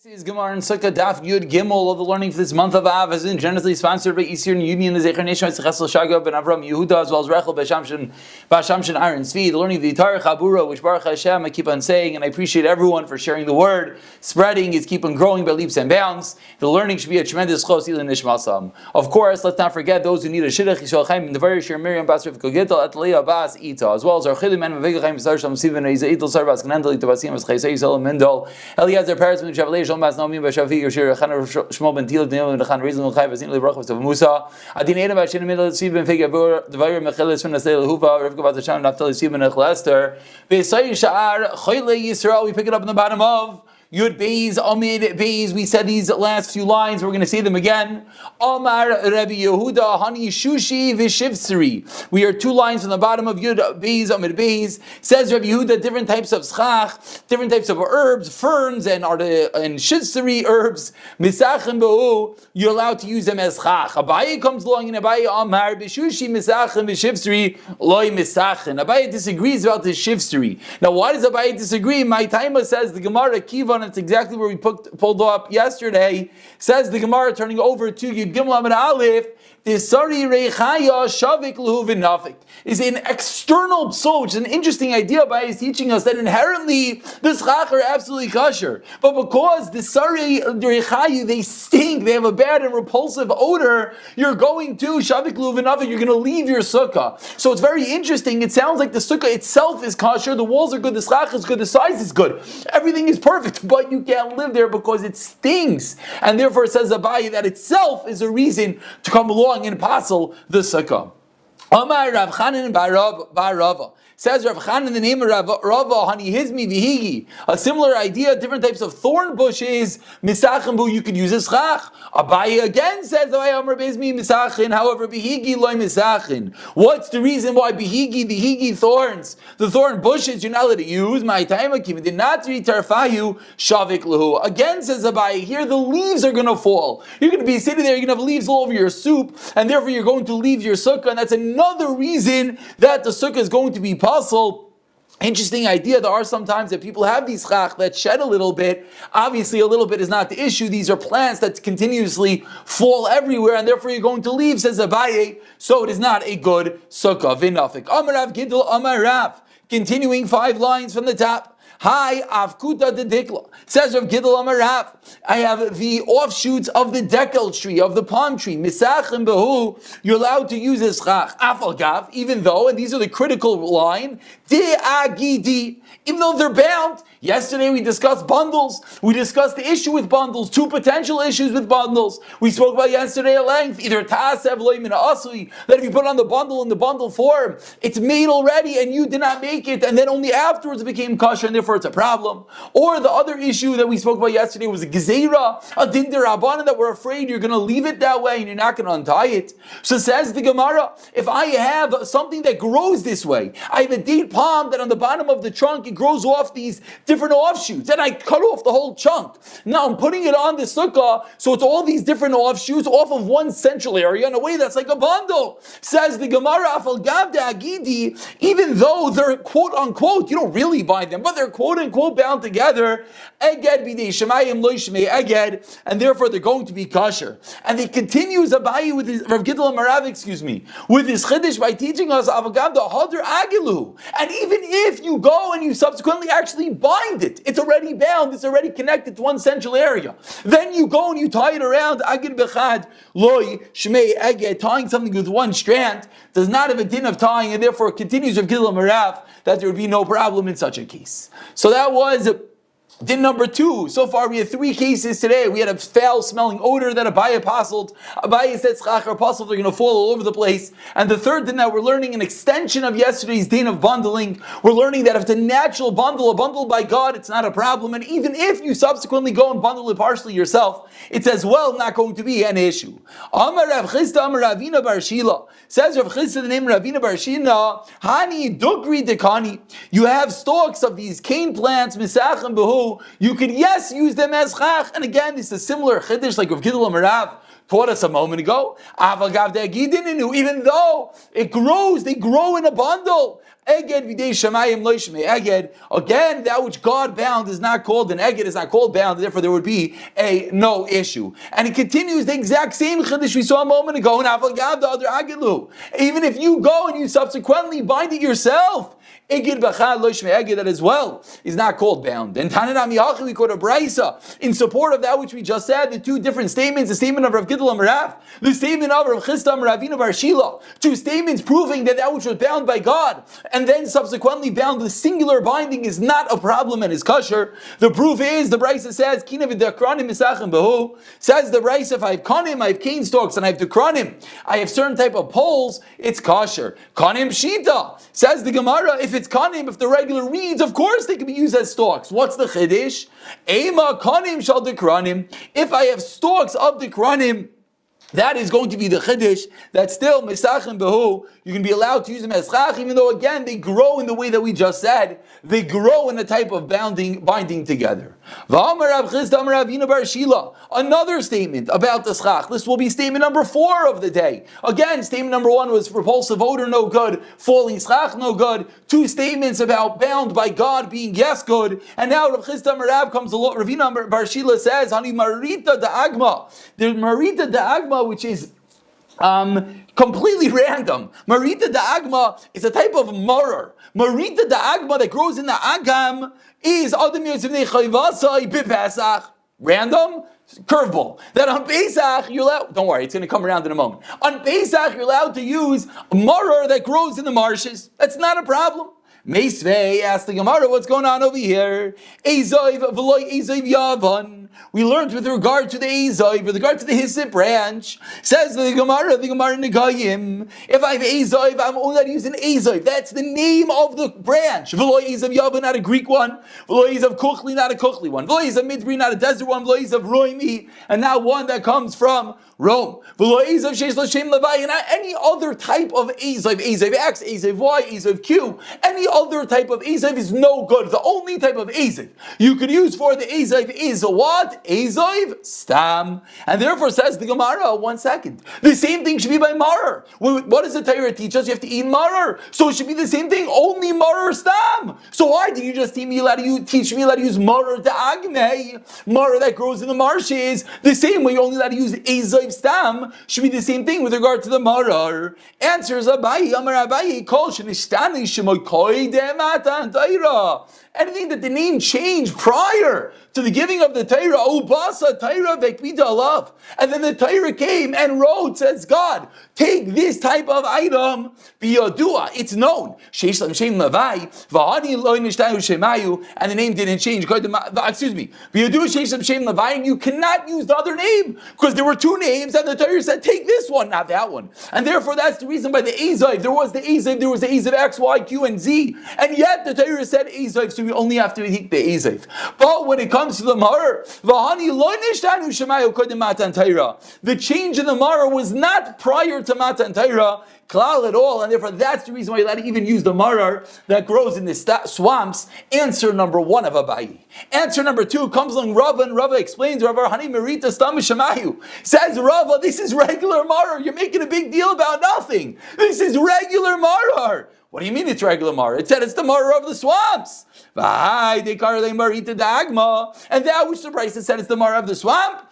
This is Gemara and Succah Daf Yud Gimel of the learning for this month of Av, as in generously sponsored by Eastern Union, the Zecher Nation, Succah Shaga ben Avram Yehuda, as well as Rechel Bashamshin Iron Tzvi, the learning of the Torah Chabura, which Baruch Hashem I keep on saying, and I appreciate everyone for sharing the word, spreading, is keep on growing by leaps and bounds. The learning should be a tremendous chos ilin nishmasam. Of course, let's not forget those who need a shidduch Yishol Chaim, the very Shir Miriam Bas Rivka Gittel at Leah Bas Ita, as well as our Chilim and Vavega Chaim Sar Shalom Sivan Eiza Itel Sar Bas Gnendel Itabasim As Chaysay Yisrael Mendel Eliezer Peretz Ben Shavalei Shalom Bas Naomi Bashavi Yashir Khan Shmuel Ben Tila Daniel Ben Khan Rizal Chai Vasin Lebrachos of Musa Adin Eda Bashin Middle Sivan Fig Avur Devayir Mechelis from Nasel Huva Rivka Bas Hashem Naftali Sivan Echlester Beisay Sha'ar Choyle Yisrael. We pick it up in the bottom of Yud Beis, Amid Beis. We said these last few lines. We're going to say them again. Amar Rabbi Yehuda, Hani Shushi V'Shivsari. We are two lines from the bottom of Yud Beis, Amid Beis. Says Rabbi Yehuda, different types of schach, different types of herbs, ferns, and shivsari herbs. Misachim Behu, you're allowed to use them as schach. Abaye comes along and Abaye Amar B'Shushi Misachim V'Shivsari Loi Misachin. Abaye disagrees about this shivsari. Now, why does Abaye disagree? My Taima says the Gemara Kivan. It's exactly where we pulled up yesterday. Says the Gemara, turning over to Yud Gimel Amid Aleph, the Sari Reichaya Shavik Luhu V'Nafik is an external pso, which is an interesting idea by his teaching us that inherently the schach are absolutely kosher. But because the Sari Reichayu, they stink, they have a bad and repulsive odor, you're going to Shavik Luhu V'Nafik, you're going to leave your sukkah. So it's very interesting. It sounds like the sukkah itself is kosher, the walls are good, the schach is good, the size is good, everything is perfect, but you can't live there because it stinks. And therefore it says Abaye that itself is a reason to come along and passel the sukkah. Amar Rav Chanan bar Rava. Says Rav Chanan in the name of Rava, Hani Hizmi Vihigi. A similar idea, different types of thorn bushes, Misachim Bu, you could use as schach. Abaye again says, Amar Bezmi Misachin, however, Bihigi Loi Misachin. What's the reason why Bihigi thorns, the thorn bushes, you're not allowed to use? My time did not read Tarfayu Shavik Lahu. Again says Abaye, here the leaves are going to fall. You're going to be sitting there, you're going to have leaves all over your soup, and therefore you're going to leave your sukkah, and that's another reason that the sukkah is going to be puzzle. Interesting idea. There are some times that people have these chach that shed a little bit. Obviously, a little bit is not the issue. These are plants that continuously fall everywhere, and therefore you're going to leave, says Abaye, so it is not a good sukkah. V'nafik. Amarav Gidl Amarav. Continuing 5 lines from the top. Hi, Avkuta de Dikla. Says Rav Gidl Amarav, I have the offshoots of the dekel tree, of the palm tree. Misachim Behu, you're allowed to use as chach. Afal Gav, even though, and these are the critical line, De Agidi, even though they're bound. Yesterday we discussed bundles. We discussed the issue with bundles, 2 potential issues with bundles. We spoke about yesterday at length, either Ta'asev Loi Min Asli, that if you put on the bundle in the bundle form, it's made already and you did not make it, and then only afterwards it became kosher, and therefore it's a problem. Or the other issue that we spoke about yesterday was a gezeira, a din derabbanan, that we're afraid you're going to leave it that way and you're not going to untie it. So says the Gemara, if I have something that grows this way, I have a date palm that on the bottom of the trunk it grows off these different offshoots, and I cut off the whole chunk. Now I'm putting it on the sukkah, so it's all these different offshoots off of one central area in a way that's like a bundle. Says the Gemara, Afal Gav de Agidi, even though they're quote unquote, you don't really buy them, but they're quote unquote bound together, Eged b'dei shemayim lo shmei Eged, and therefore they're going to be kosher. And it continues Abaye with his Rav Gidl Amarav, with his chiddush by teaching us Afal Gav de Hadar Agilu. And even if you go and you subsequently actually bind it, it's already bound, it's already connected to one central area. Then you go and you tie it around Agid Bechad Loi Shmei Eged, tying something with one strand does not have a din of tying, and therefore it continues Rav Gidl Amarav that there would be no problem in such a case. So that was din number 2. So far we had 3 cases today. We had a foul-smelling odor that Abaye apostled. Abaye said schach are apostled, they're going to fall all over the place. And the third din that we're learning, an extension of yesterday's din of bundling. We're learning that if it's a natural bundle, a bundle by God, it's not a problem. And even if you subsequently go and bundle it partially yourself, it's as well not going to be an issue. Amar Rav Chisda Amar Ravina bar Shila. Says Rav Chisda, the name of Ravina bar Shila, Hani Dukri Dekani. You have stalks of these cane plants, Misachim Behu, behu. You could, yes, use them as chach. And again, this is a similar chiddush like Rav Gidol Amarav taught us a moment ago. Even though it grows, they grow in a bundle. Eged v'dei shamayim lo shmei eged. Again, that which God bound is not called an eged, is not called bound, therefore there would be a no issue. And it continues the exact same chiddush we saw a moment ago in Avagav the other agelu. Even if you go and you subsequently bind it yourself, Eged b'chad lo shmei eged, that as well is not called bound. And Tananami Hachi, we quote a brisa in support of that which we just said, the two different statements, the statement of Rav Gidol Amarav, the statement of Rav Chisda Ravina Bar Shila, two statements proving that which was bound by God and then subsequently bound, the singular binding is not a problem and is kosher. The proof is, the brisa says, Kina v'dakranim misachem behu, says the brisa, if I have kanim, I have cane stalks, and I have dakranim, I have certain type of poles, it's kosher. Kanim shita, says the Gemara, if it's kanim, if the regular reeds, of course they can be used as stalks. What's the chiddush? Ema kanim shal dakranim, if I have stalks of dakranim, that is going to be the chiddush that still misachem behu, you can be allowed to use them as chach, even though again they grow in the way that we just said. They grow in a type of binding together. Another statement about the schach. This will be statement number 4 of the day. Again, statement number 1 was repulsive odor, no good. Falling schach, no good. 2 statements about bound by God being yes, good. And now Rav Chisda Merav comes along. Ravina Bar Shila says, "Hani marita da'agma." There's marita da'agma, which is completely random. Marita da'agma is a type of maror. Marita da'agma that grows in the agam is adam yosevnei chayvasai b'pesach. Random curveball. That on Pesach you're allowed. Don't worry, it's going to come around in a moment. On Pesach you're allowed to use maror that grows in the marshes. That's not a problem. Meisvei asked the Gemara, what's going on over here? Ezoiv v'loy ezoiv yavan. We learned with regard to the ezoiv, with regard to the hyssop branch. Says the Gemara Negayim, if I have ezoiv, I'm only allowed to use an ezoiv. That's the name of the branch. V'loy ezoiv yavan, not a Greek one. V'loy ezoiv kuchli, not a kuchli one. V'loy ezoiv midri, not a desert one. V'loy ezoiv roimi, and not one that comes from Rome. V'loy ezoiv sheish l'shem levai, and not any other type of ezoiv. Ezoiv X, ezoiv Y, ezoiv Q. Any other type of ezoiv is no good. The only type of ezoiv you could use for the ezoiv is a what? Ezoiv stam. And therefore says the Gemara, 1 second. The same thing should be by marar. What does the Torah teach us? You have to eat marar. So it should be the same thing, only marar stam. So why did you just teach me how to use marar da'agmei? Marar that grows in the marshes. The same way you're only allowed to use ezoiv stam should be the same thing with regard to the marar. Answers Abayi, Amar Abayi, kol shenishtani shemoy koidem atan Torah. Anything that the name changed prior to the giving of the Torah, Ubasa Torah vekvita alav, and then the Torah came and wrote, says God, take this type of item, biyodua, it's known, sheish lam shem lavai, v'hani lo nishtayu shemayu, and the name didn't change. Excuse me, biyodua sheish lam shem lavai, and you cannot use the other name because there were 2 names, and the Torah said, take this one, not that one, and therefore that's the reason by the ezoiv. There was the ezoiv X, Y, Q, and Z, and yet the Torah said ezoiv, so we only have to eat the ezoiv. But when it comes to the maror, the change in the maror was not prior to Matan Torah, klal at all, and therefore that's the reason why you're allowed to even use the maror that grows in the swamps. Answer number 1 of Abayi. Answer number 2 comes along Rava, and Rava explains, Rava Hani Merita Stam Shemayu. Says Rava, this is regular maror. You're making a big deal about nothing. This is regular maror. What do you mean it's regular maror? It said it's the maror of the swamps. And that which the Brisa said it's the maror of the swamp.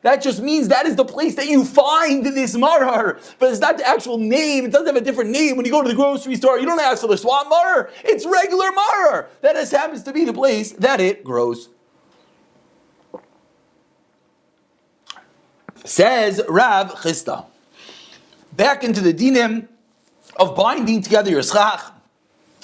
That just means that is the place that you find this maror. But it's not the actual name. It doesn't have a different name. When you go to the grocery store, you don't ask for the swamp maror. It's regular maror. That just happens to be the place that it grows. Says Rav Chisda. Back into the dinim of binding together your schach,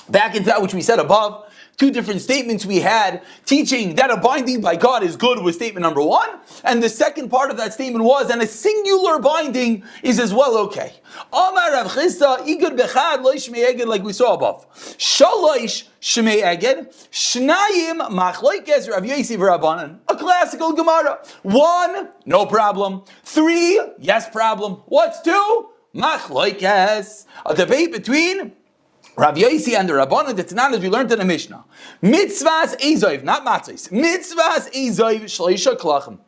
back into that which we said above, 2 different statements we had teaching that a binding by God is good was statement number 1, and the second part of that statement was, and a singular binding is as well okay. Amar Rav Chisda, igud bechad lo shmei eged, like we saw above. Shalosh shmei eged, shnayim machlokes Rav Yosef v'Rabbanan. A classical Gemara. 1, no problem. 3, yes problem. What's 2? Machlokes, a debate between Rav Yosi and the Rabbanan, the Tananas we learned in the Mishnah. Mitzvahs Ezoiv, not matzos. Mitzvahs Ezoiv shleisha klachim.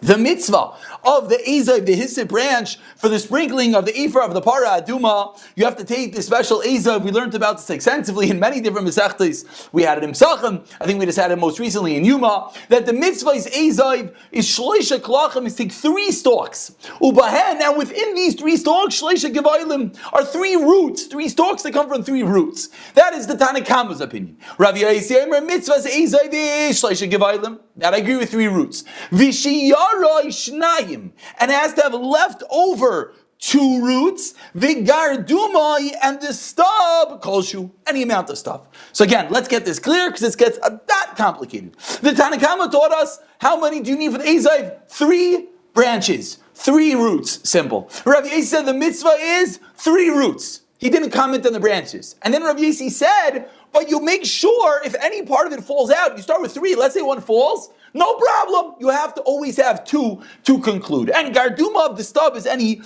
The mitzvah of the Ezav, the Hyssop branch, for the sprinkling of the Ephah of the Para Aduma, you have to take the special Ezav. We learned about this extensively in many different Masechtas. We had it in Psachim. I think we just had it most recently in Yuma. That the mitzvah is Ezav, is Shleisha Klachim, is take 3 stalks. Ubahen, and within these 3 stalks, Shleisha Gevailim, are 3 roots, 3 stalks that come from 3 roots. That is the Tanakama's opinion. Rav Yosi, mitzvah is Ezav, Shleisha Gevailim. That I agree with 3 roots. Vishiyaroi shnayim, and it has to have left over 2 roots. Vigardumai, and the stub kolshu, any amount of stuff. So again, let's get this clear because this gets a bit complicated. The Tanakama taught us how many do you need for the Ezav? 3 branches, 3 roots. Simple. Rav Yosi said the mitzvah is 3 roots. He didn't comment on the branches. And then Rav Yosi said, but you make sure if any part of it falls out, you start with 3, let's say 1 falls, no problem. You have to always have 2 to conclude. And Garduma of the stub is any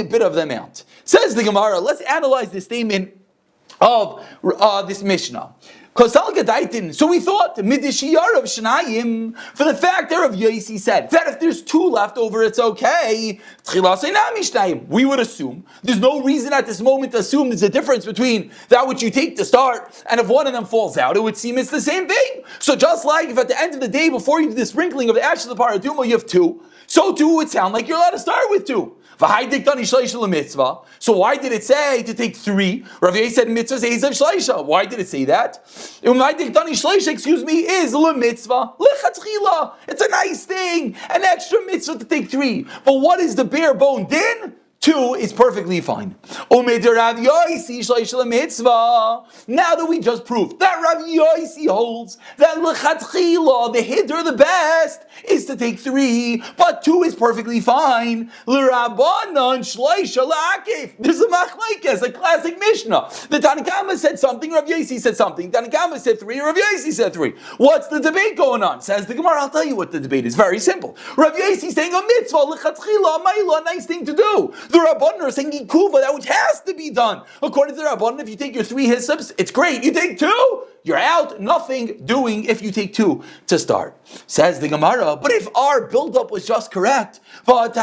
bit of the amount. Says the Gemara, let's analyze the statement of this Mishnah. So we thought, midishiyar of shnayim, for the fact there of Yosi said that if there's 2 left over, it's okay. We would assume there's no reason at this moment to assume there's a difference between that which you take to start, and if one of them falls out, it would seem it's the same thing. So just like if at the end of the day, before you do the sprinkling of the ashes of the paraduma, you have 2, so too it would sound like you're allowed to start with 2. So why did it say to take 3? Rav Yosi said mitzvah is Ezav shleisha. Why did it say that? Excuse me, is mitzvah lechatchila. It's a nice thing, an extra mitzvah to take 3. But what is the bare bone din? 2 is perfectly fine. Now that we just proved that Rav Yosi holds that l'chatchila, the hiddur, the best, is to take 3, but 2 is perfectly fine. L'Rabbanan shleisha la'akif. There's a machlekes, a classic Mishnah. The Tanakama said something, Rav Yosi said something. Tanakama said 3, Rav Yosi said 3. What's the debate going on? Says the Gemara, I'll tell you what the debate is. Very simple. Rav Yosi saying a mitzvah, l'chatchila, a nice thing to do. The Rabbanan are saying ikuva, that which has to be done. According to the Rabbanan, if you take your 3 hyssops, it's great. You take 2, you're out. Nothing doing if you take 2 to start. Says the Gemara, but if our build-up was just correct, but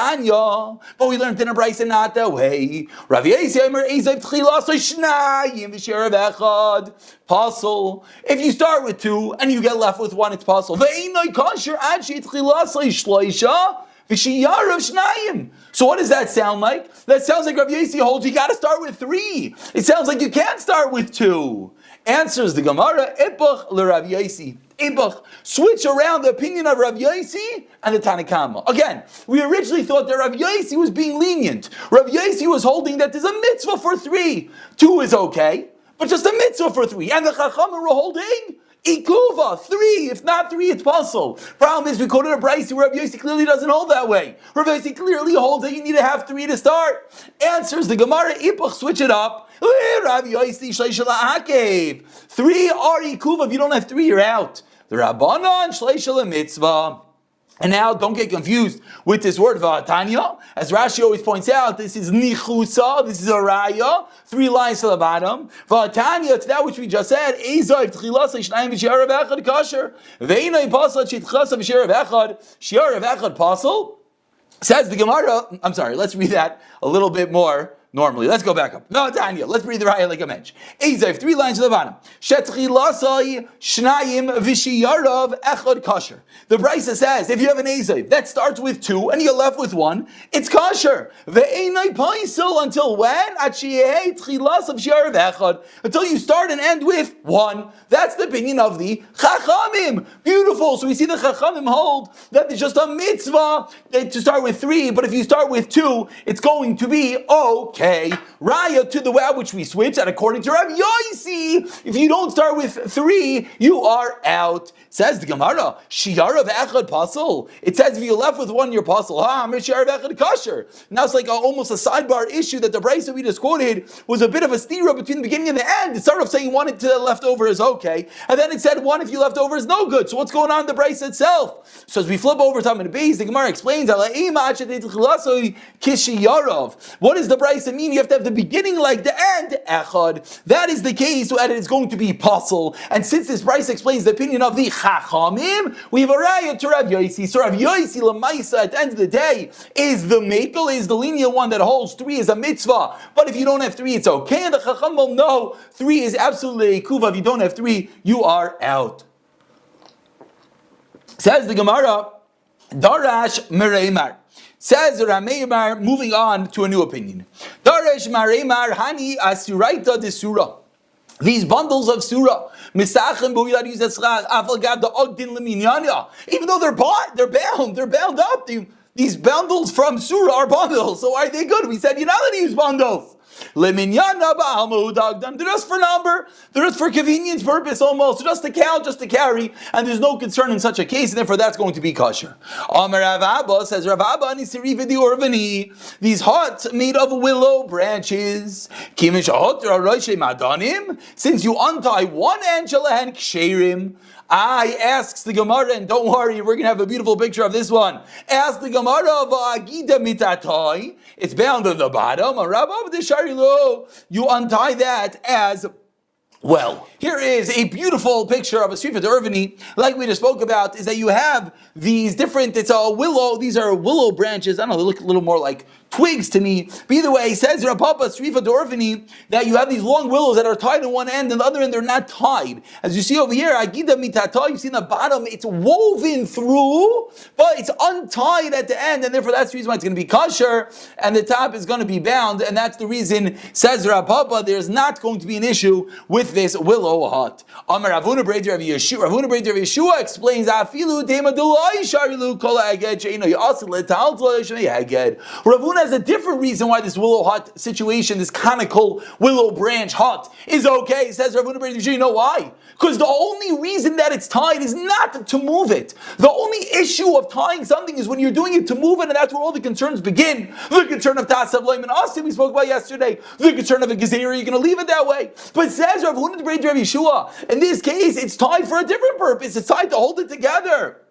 we learned in a brayso not that way. Rav Yosi Omer Ezav tchila shnayim v'sherav echad. Puzzle. If you start with 2 and you get left with 1, it's puzzle. Ve'einoi kasher ad she'tchila shleisha. So what does that sound like? That sounds like Rav Yosi holds you got to start with 3. It sounds like you can't start with 2. Answers the Gemara, Ipach l'Rav Yosi. Ipach. Switch around the opinion of Rav Yosi and the Tanakama. Again, we originally thought that Rav Yosi was being lenient. Rav Yosi was holding that there's a mitzvah for 3. 2 is okay, but just a mitzvah for 3. And the Chachamim were holding Ikuva, 3. If not 3, it's puzzle. Problem is, we quoted a brayso where Rav Yosi clearly doesn't hold that way. Rav Yosi clearly holds that you need to have 3 to start. Answers the Gemara, Ipach, switch it up. Rav Yosi shleisha la'akev. 3 are Ikuva. If you don't have 3, you're out. The Rabbanan shleisha la'mitzvah. And now, don't get confused with this word v'atanya. As Rashi always points out, this is nichusa, this is a raya, 3 lines to the bottom. V'atanya, to that which we just said, Ezav tchilas shnayim v'sherav echad kasher. Ve'inay pasal shitchlas v'sherav echad, sherav echad pasal. Says the Gemara, I'm sorry, let's read that a little bit more normally. Let's go back up. No, Tanya, let's read the raya like a mensch. Ezav, 3 lines to the bottom. Shetchilasai shnayim v'shiyarav echad kasher. The brayso says, if you have an Ezav that starts with 2 and you're left with 1, it's kasher. Ve'einai paisel, until when? Atshiyeh tchilas of shiyarav echad. Until you start and end with 1. That's the opinion of the Chachamim. Beautiful. So we see the Chachamim hold that there's just a mitzvah to start with 3, but if you start with 2, it's going to be okay. Raya to the way which we switch, and according to Rav Yosi, if you don't start with 3, you are out. Says the Gemara, Shiyarav echad pasal. It says if you're left with 1, you're pasal. Shiyarav echad kasher. Now it's like almost a sidebar issue that the brayso we just quoted was a bit of a stira between the beginning and the end. It started off saying 1 to left over is okay, and then it said 1 if you left over is no good. So what's going on in the brayso itself? So as we flip over to the base, the Gemara explains, what is the brayso brisa mean you have to have the beginning like the end, echad. That is the case, so that it is going to be possible. And since this brisa explains the opinion of the Chachamim, we have a raya to Rav Yosi. So Rav Yosi Lamaisa at the end of the day is the makel, is the lenient one that holds 3 is a mitzvah. But if you don't have 3, it's okay. And the Chacham will know 3 is absolutely a kuva. If you don't have 3, you are out. Says the Gemara, Darash Mereimar. Says Rameimar, moving on to a new opinion. Darash Mereimar Hani Asuraita de Surah. These bundles of surah, even though they're bound up. These bundles from surah are bundles. So are they good? We said you're not allowed to use bundles. They're just for number, they're just for convenience purpose almost, just to count, just to carry, and there's no concern in such a case, and therefore that's going to be kosher. Amar Rav Abba says, Rav Abba nisiriv di orvani, these huts made of willow branches, since you untie one end shalahen ksherim, asks the Gemara, and don't worry, we're going to have a beautiful picture of this one. Ask the Gemara of Agida mitatoi. It's bound on the bottom. You untie that as well. Here is a beautiful picture of a Srifat Urvani, like we just spoke about, is that you have these different, it's a willow, these are willow branches, I don't know, they look a little more like twigs to me. But either way, says Rapapa Srifat Urvani, that you have these long willows that are tied on one end and the other end they're not tied. As you see over here, Agida mitata, you see in the bottom, it's woven through, but it's untied at the end, and therefore that's the reason why it's going to be kosher, and the top is going to be bound, and that's the reason, says Rapapa, there's not going to be an issue with this willow hut. Amar Ravuna Breder of Yeshua. Ravuna Breder of Yeshua explains, Afilu tema dulai sharilu kol haged sheino yasil letal haged. Ravuna has a different reason why this willow hut situation, this conical willow branch hut, is okay. Says Ravuna Breder of Yeshua. You know why? Because the only reason that it's tied is not to move it. The only issue of tying something is when you're doing it to move it, and that's where all the concerns begin. The concern of Tasav Loim and Asim we spoke about yesterday. The concern of a Gezerah, you're going to leave it that way. But says Ravuna Breder of Yeshua, in this case, it's tied for a different purpose. It's tied to hold it together.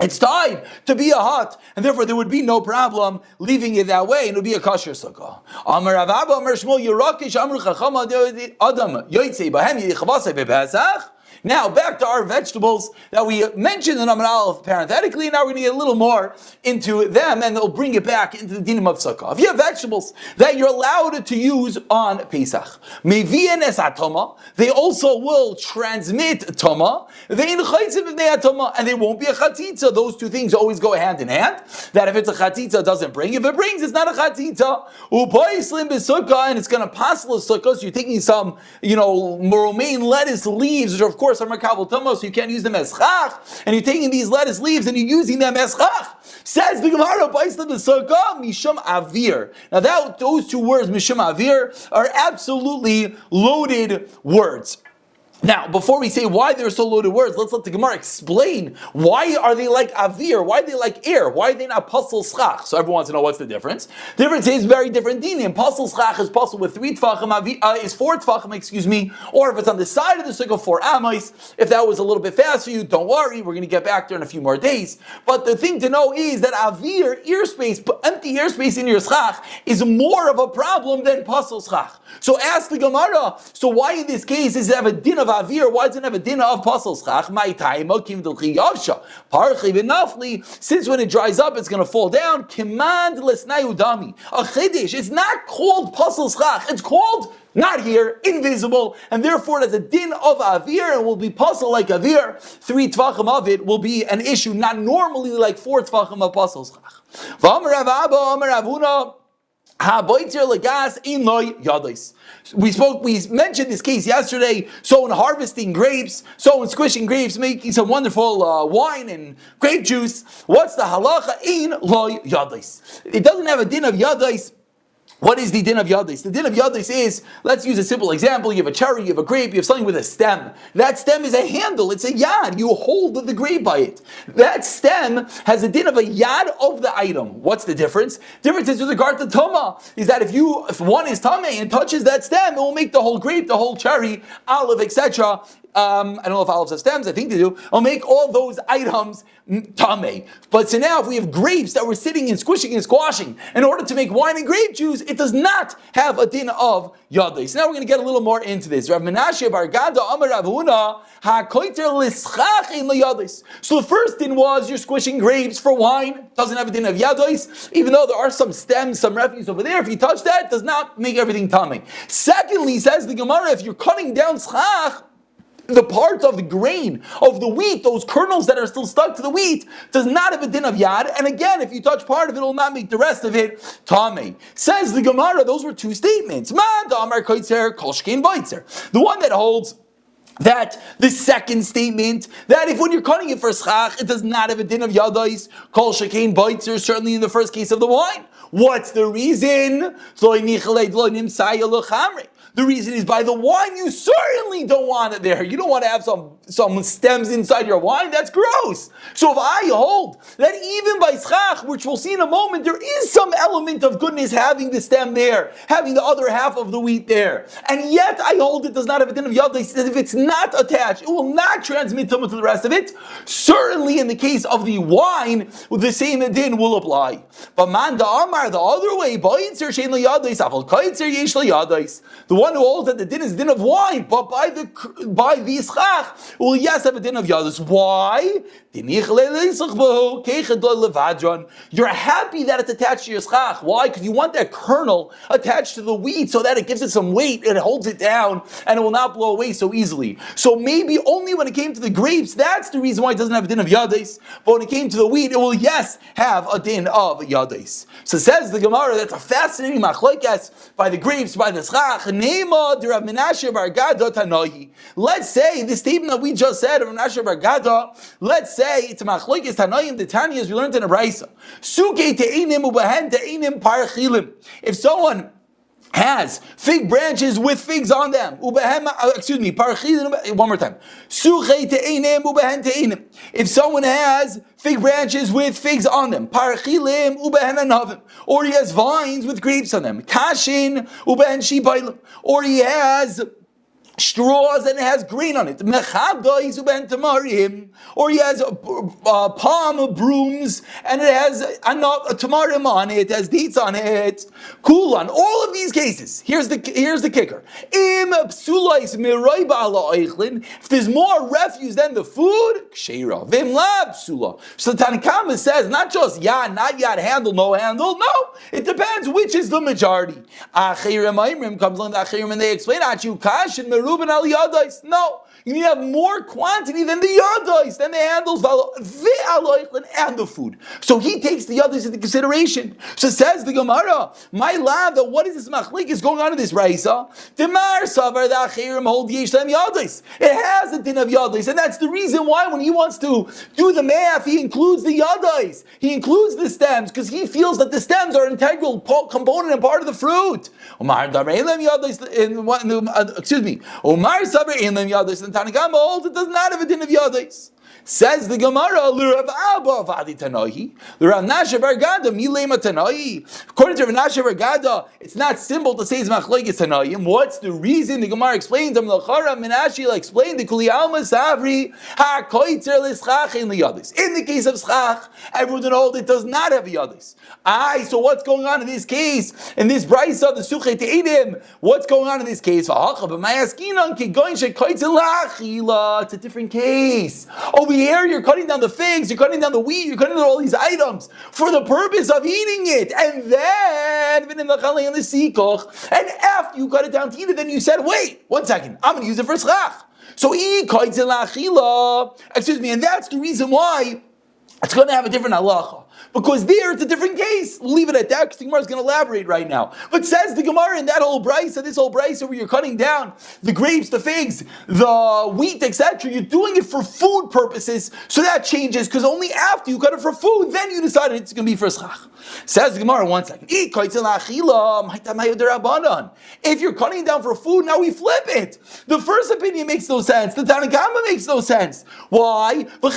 It's tied to be a hut, and therefore there would be no problem leaving it that way, and it would be a kosher sukkah. Amar Rav Abba, Amar Shmuel, Yerakish, Amru Chacham Adam Yotzei Bahem Yichavasei BePesach. Now, back to our vegetables that we mentioned in Amar Aleph parenthetically. Now we're going to get a little more into them, and they'll bring it back into the dinim of Sukkah. If you have vegetables that you're allowed to use on Pesach, Mevi'en es atoma, they also will transmit toma, and they won't be a chatzitza. Those two things always go hand in hand. That if it's a chatzitza, it doesn't bring. If it brings, it's not a chatzitza. U'poislim b'sukkah, and it's going to passel a sukkah. So you're taking some, romaine lettuce leaves, which are of course are makabel toma, so you can't use them as chach, and you're taking these lettuce leaves and you're using them as chach. Says the Gemara, Baisla b'sukkah mishum avir. Now those two words, mishum avir, are absolutely loaded words. Now, before we say why they're so loaded words, let's let the Gemara explain why are they like avir, why are they like air, why are they not pasel schach? So everyone wants to know what's the difference. The difference is very different dinim. Pasel schach is pasel with 3 tfachim, is 4 tfachim, or if it's on the side of the sukkah 4 amos. If that was a little bit fast for you, don't worry, we're going to get back there in a few more days. But the thing to know is that avir, airspace, empty airspace in your schach, is more of a problem than pasel schach. So ask the Gemara, so why in this case does it have a din of avir? Why does it have a din of pasel schach? Since when it dries up, it's going to fall down. Command lesnayu dami. A chiddush. It's not called pasel schach. It's called not here, invisible, and therefore it has a din of avir and will be pasel like avir. 3 tvachim of it will be an issue, not normally like 4 tvachim of pasel schach. V'amar Rav Abba, Amar Rav Huna. We mentioned this case yesterday. So in harvesting grapes, so in squishing grapes, making some wonderful wine and grape juice, what's the halacha in loy yadais? It doesn't have a din of yadais. What is the din of yadis? The din of yadis is, let's use a simple example. You have a cherry, you have a grape, you have something with a stem. That stem is a handle, it's a yad. You hold the grape by it. That stem has a din of a yad of the item. What's the difference? Difference is with regard to toma, is that if one is tame and touches that stem, it will make the whole grape, the whole cherry, olive, etc., I don't know if olives have stems, I think they do. I'll make all those items tameh. But so now if we have grapes that we're sitting and squishing and squashing in order to make wine and grape juice, it does not have a din of yadai. So now we're going to get a little more into this. Rav Menashe bar Gada Amar Rav Huna hakoiter lischach in liyadais. So the first din was you're squishing grapes for wine. Doesn't have a din of yadais, even though there are some stems, some refuse over there. If you touch that, it does not make everything tameh. Secondly, says the Gemara, if you're cutting down schach, the parts of the grain, of the wheat, those kernels that are still stuck to the wheat, does not have a din of yad. And again, if you touch part of it, it will not make the rest of it tameh. Says the Gemara, those were two statements. The one that holds that the second statement, that if when you're cutting it for schach, it does not have a din of yadais, kol shekain baitzer, certainly in the first case of the wine. What's the reason? The reason is by the wine, you certainly don't want it there. You don't want to have some stems inside your wine. That's gross. So if I hold that even by schach, which we'll see in a moment, there is some element of goodness having the stem there, having the other half of the wheat there, and yet I hold it does not have a din of yadai, says if it's not attached, it will not transmit tumah to the rest of it. Certainly in the case of the wine, the same din will apply. But man da amar, the other way, the one who holds that the din is din of wine, but by the schach, well, yes, have a din of yadus. Why? You're happy that it's attached to your schach. Why? Because you want that kernel attached to the wheat so that it gives it some weight, it holds it down, and it will not blow away so easily. So maybe only when it came to the grapes, that's the reason why it doesn't have a din of yadis. But when it came to the wheat, it will, yes, have a din of yadis. So says the Gemara, that's a fascinating machlokes by the grapes, by the schach. Let's say the statement that we just said of Rav Menashe bar Gada, let's say it's a machlokes Tanoim, the Tanya, as we learned in a Brisa. Sukkah te'inim ubehen te'inim parchilim. If someone has fig branches with figs on them, parchilim, one more time. Sukkah te'inim ubehen te'inim. If someone has fig branches with figs on them, parchilim ubehen anavim, or he has vines with grapes on them, kashin ubehen shibailim, or he has straws and it has grain on it, or he has palm brooms and it has tamarim on it, has dates on it. Kulan, all of these cases, here's the kicker. If there's more refuse than the food, ksheira. So the Tanakhama says not just yad, not yad, handle, no handle. No, it depends which is the majority. Achirim comes along the Achirim and they explain you kashin merubin al yadais. No, you need to have more quantity than the yadais, than the handles, and the food. So he takes the yadais into consideration. So says the Gemara, my love, that what is this machlokes going on in this Raisa? The Mar Savar, the Achirim hold yesh them yadais. It has a din of yadais, and that's the reason why when he wants to do the math, he includes the yadais. He includes the stems because he feels that the stems are an integral component and part of the fruit. Excuse me. Omar Savar in them yadais, and Tanakama holds it does not have a din of yadais. Says the Gemara, L'Rav Abba Vadi Tanahi, L'Rav Menashe bar Gada Milema Tanahi. According to Rav Menashe bar Gada, it's not simple to say it's machlokes Tanahim. What's the reason? The Gemara explains. Rav Menashe explained the Kuli Alma Savri HaKoitzer L'Schach in Liyadis. In the case of Schach, everyone knows it does not have yadis. So what's going on in this case? In this Brisa, the Succah Te'inim, what's going on in this case? It's a different case. Over here, you're cutting down the figs, you're cutting down the wheat, you're cutting down all these items for the purpose of eating it. And then, and after you cut it down to eat it, then you said, wait, 1 second, I'm going to use it for schach. So, and that's the reason why it's going to have a different halacha. Because there it's a different case. We'll leave it at that because the Gemara is going to elaborate right now. But says the Gemara in that whole brisa, this whole brisa where you're cutting down the grapes, the figs, the wheat, etc., you're doing it for food purposes, so that changes because only after you cut it for food, then you decided it's going to be for schach. Says the Gemara, 1 second. If you're cutting down for food, now we flip it. The first opinion makes no sense. The Tanakhama makes no sense. Why? But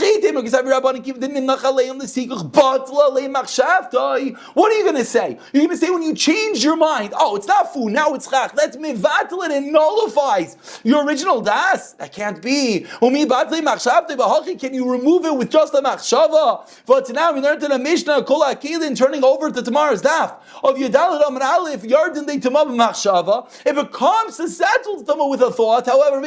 What are you going to say? You're going to say when you change your mind, oh, it's not food, now it's chach. That's mevatel it and nullifies your original das. That can't be. Can you remove it with just a machshava? But now we learned in a Mishnah, kol akilin, turning over to tomorrow's daf of Yadalit Amar Aleph, Yardin de Tamah b'machshava. If it comes to settle Tamah with a thought, however,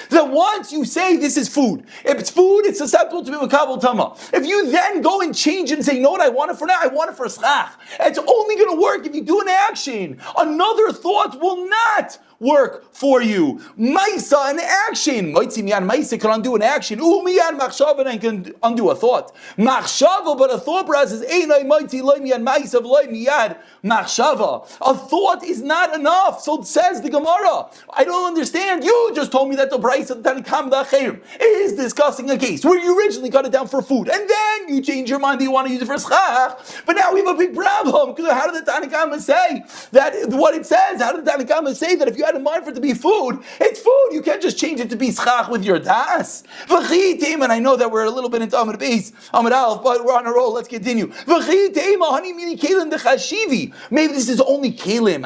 that once you say this is food, if it's food, it's susceptible to be makabel Tamah. If you then go and change it and say, you know what I want it for now? I want it for Succah. It's only going to work if you do an action. Another thought will not work for you. Maisa, an action. Maisa can undo an action. Umiyan machshava, and can undo a thought. Machshava, but a thought process. Einay maiti loy miyan maisa v'loy miyad machshava. A thought is not enough. So says the Gemara. I don't understand. You just told me that the price of the Tanakam Da'achayim is discussing a case where you originally got it down for food, and then you change your mind that you want to use it for Succah. But now we have a big problem, because how did the Tanakam say that what it says? How did the Tanakam say that if you had in mind for it to be food, it's food. You can't just change it to be Succah with your das. And I know that we're a little bit into Amud Beis, Amud Aleph, but we're on a roll. Let's continue. Maybe this is only kelim.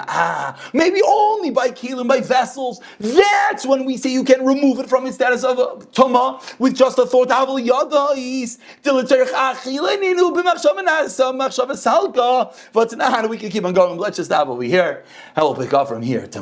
Maybe only by kelim, by vessels. That's when we say you can remove it from its status of Tama with just a thought. But now we can keep on going. Let's just stop over here. I will pick up from here.